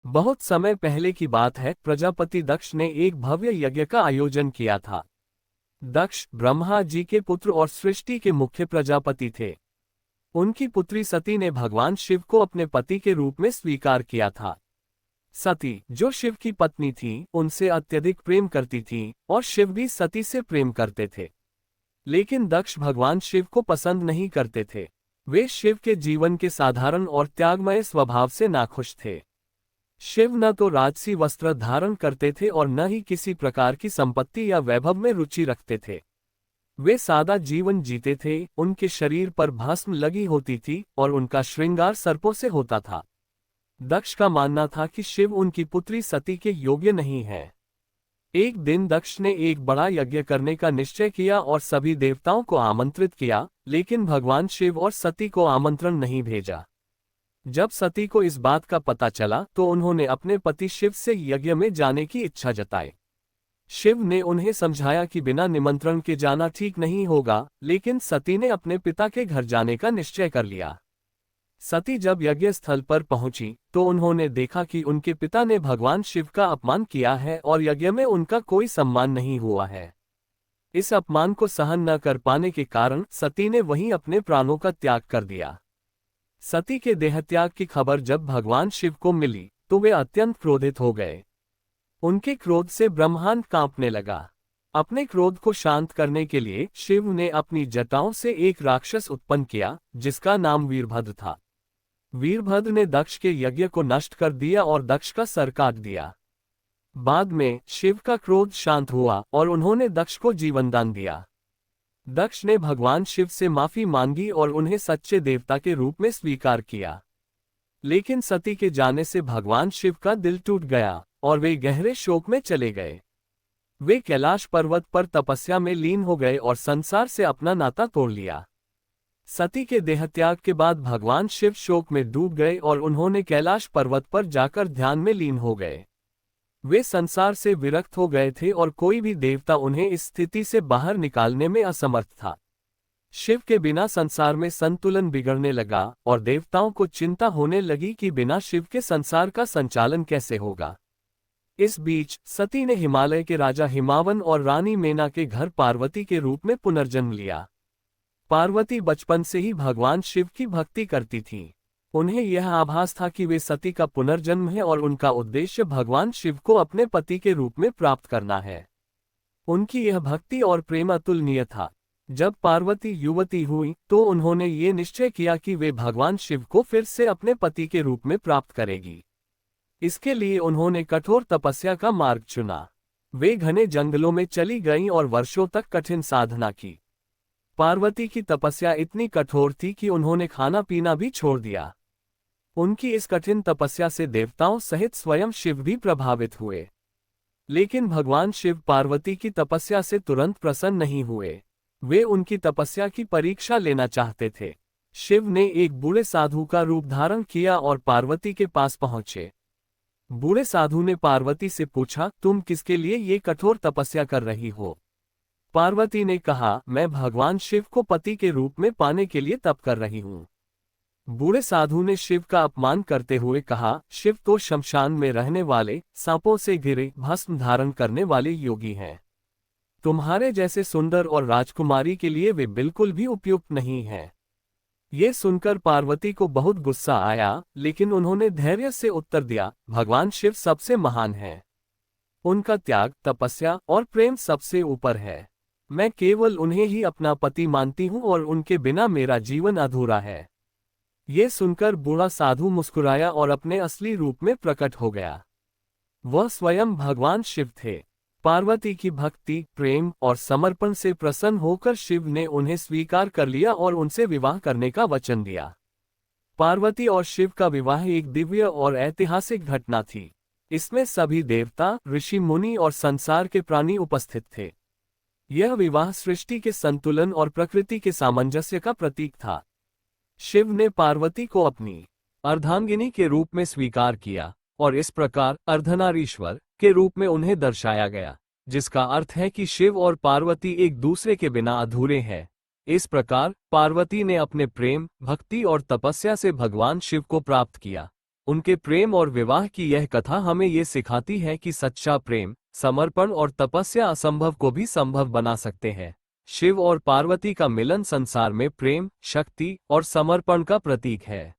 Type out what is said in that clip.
बहुत समय पहले की बात है, प्रजापति दक्ष ने एक भव्य यज्ञ का आयोजन किया था। दक्ष ब्रह्मा जी के पुत्र और सृष्टि के मुख्य प्रजापति थे। उनकी पुत्री सती ने भगवान शिव को अपने पति के रूप में स्वीकार किया था। सती, जो शिव की पत्नी थी, उनसे अत्यधिक प्रेम करती थी और शिव भी सती से प्रेम करते थे। लेकिन दक्ष भगवान शिव को पसंद नहीं करते थे। वे शिव के जीवन के साधारण और त्यागमय स्वभाव से नाखुश थे। शिव न तो राजसी वस्त्र धारण करते थे और न ही किसी प्रकार की संपत्ति या वैभव में रुचि रखते थे। वे सादा जीवन जीते थे। उनके शरीर पर भस्म लगी होती थी और उनका श्रृंगार सर्पों से होता था। दक्ष का मानना था कि शिव उनकी पुत्री सती के योग्य नहीं है। एक दिन दक्ष ने एक बड़ा यज्ञ करने का निश्चय किया और सभी देवताओं को आमंत्रित किया, लेकिन भगवान शिव और सती को आमंत्रण नहीं भेजा। जब सती को इस बात का पता चला तो उन्होंने अपने पति शिव से यज्ञ में जाने की इच्छा जताई। शिव ने उन्हें समझाया कि बिना निमंत्रण के जाना ठीक नहीं होगा, लेकिन सती ने अपने पिता के घर जाने का निश्चय कर लिया। सती जब यज्ञ स्थल पर पहुंची तो उन्होंने देखा कि उनके पिता ने भगवान शिव का अपमान किया है और यज्ञ में उनका कोई सम्मान नहीं हुआ है। इस अपमान को सहन न कर पाने के कारण सती ने वहीं अपने प्राणों का त्याग कर दिया। सती के देहत्याग की खबर जब भगवान शिव को मिली तो वे अत्यंत क्रोधित हो गए। उनके क्रोध से ब्रह्मांड कांपने लगा। अपने क्रोध को शांत करने के लिए शिव ने अपनी जटाओं से एक राक्षस उत्पन्न किया, जिसका नाम वीरभद्र था। वीरभद्र ने दक्ष के यज्ञ को नष्ट कर दिया और दक्ष का सर काट दिया। बाद में शिव का क्रोध शांत हुआ और उन्होंने दक्ष को जीवनदान दिया। दक्ष ने भगवान शिव से माफी मांगी और उन्हें सच्चे देवता के रूप में स्वीकार किया। लेकिन सती के जाने से भगवान शिव का दिल टूट गया और वे गहरे शोक में चले गए। वे कैलाश पर्वत पर तपस्या में लीन हो गए और संसार से अपना नाता तोड़ लिया। सती के देहत्याग के बाद भगवान शिव शोक में डूब गए और उन्होंने कैलाश पर्वत पर जाकर ध्यान में लीन हो गए। वे संसार से विरक्त हो गए थे और कोई भी देवता उन्हें इस स्थिति से बाहर निकालने में असमर्थ था। शिव के बिना संसार में संतुलन बिगड़ने लगा और देवताओं को चिंता होने लगी कि बिना शिव के संसार का संचालन कैसे होगा। इस बीच सती ने हिमालय के राजा हिमावन और रानी मेना के घर पार्वती के रूप में पुनर्जन्म लिया। पार्वती बचपन से ही भगवान शिव की भक्ति करती थीं। उन्हें यह आभास था कि वे सती का पुनर्जन्म है और उनका उद्देश्य भगवान शिव को अपने पति के रूप में प्राप्त करना है। उनकी यह भक्ति और प्रेम अतुलनीय था। जब पार्वती युवती हुई तो उन्होंने ये निश्चय किया कि वे भगवान शिव को फिर से अपने पति के रूप में प्राप्त करेगी। इसके लिए उन्होंने कठोर तपस्या का मार्ग चुना। वे घने जंगलों में चली गईं और वर्षों तक कठिन साधना की। पार्वती की तपस्या इतनी कठोर थी कि उन्होंने खाना पीना भी छोड़ दिया। उनकी इस कठिन तपस्या से देवताओं सहित स्वयं शिव भी प्रभावित हुए। लेकिन भगवान शिव पार्वती की तपस्या से तुरंत प्रसन्न नहीं हुए। वे उनकी तपस्या की परीक्षा लेना चाहते थे। शिव ने एक बूढ़े साधु का रूप धारण किया और पार्वती के पास पहुंचे। बूढ़े साधु ने पार्वती से पूछा, तुम किसके लिए ये कठोर तपस्या कर रही हो? पार्वती ने कहा, मैं भगवान शिव को पति के रूप में पाने के लिए तप कर रही हूँ। बूढ़े साधु ने शिव का अपमान करते हुए कहा, शिव तो शमशान में रहने वाले, सांपों से घिरे, भस्म धारण करने वाले योगी हैं। तुम्हारे जैसे सुंदर और राजकुमारी के लिए वे बिल्कुल भी उपयुक्त नहीं हैं। ये सुनकर पार्वती को बहुत गुस्सा आया, लेकिन उन्होंने धैर्य से उत्तर दिया, भगवान शिव सबसे महान हैं। उनका त्याग, तपस्या और प्रेम सबसे ऊपर है। मैं केवल उन्हें ही अपना पति मानती हूँ और उनके बिना मेरा जीवन अधूरा है। ये सुनकर बूढ़ा साधु मुस्कुराया और अपने असली रूप में प्रकट हो गया। वह स्वयं भगवान शिव थे। पार्वती की भक्ति, प्रेम और समर्पण से प्रसन्न होकर शिव ने उन्हें स्वीकार कर लिया और उनसे विवाह करने का वचन दिया। पार्वती और शिव का विवाह एक दिव्य और ऐतिहासिक घटना थी। इसमें सभी देवता, ऋषि मुनि और संसार के प्राणी उपस्थित थे। यह विवाह सृष्टि के संतुलन और प्रकृति के सामंजस्य का प्रतीक था। शिव ने पार्वती को अपनी अर्धांगिनी के रूप में स्वीकार किया और इस प्रकार अर्धनारीश्वर के रूप में उन्हें दर्शाया गया, जिसका अर्थ है कि शिव और पार्वती एक दूसरे के बिना अधूरे हैं। इस प्रकार पार्वती ने अपने प्रेम, भक्ति और तपस्या से भगवान शिव को प्राप्त किया उनके प्रेम और विवाह की यह कथा हमें ये सिखाती है कि सच्चा प्रेम, समर्पण और तपस्या असंभव को भी संभव बना सकते हैं। शिव और पार्वती का मिलन संसार में प्रेम, शक्ति और समर्पण का प्रतीक है।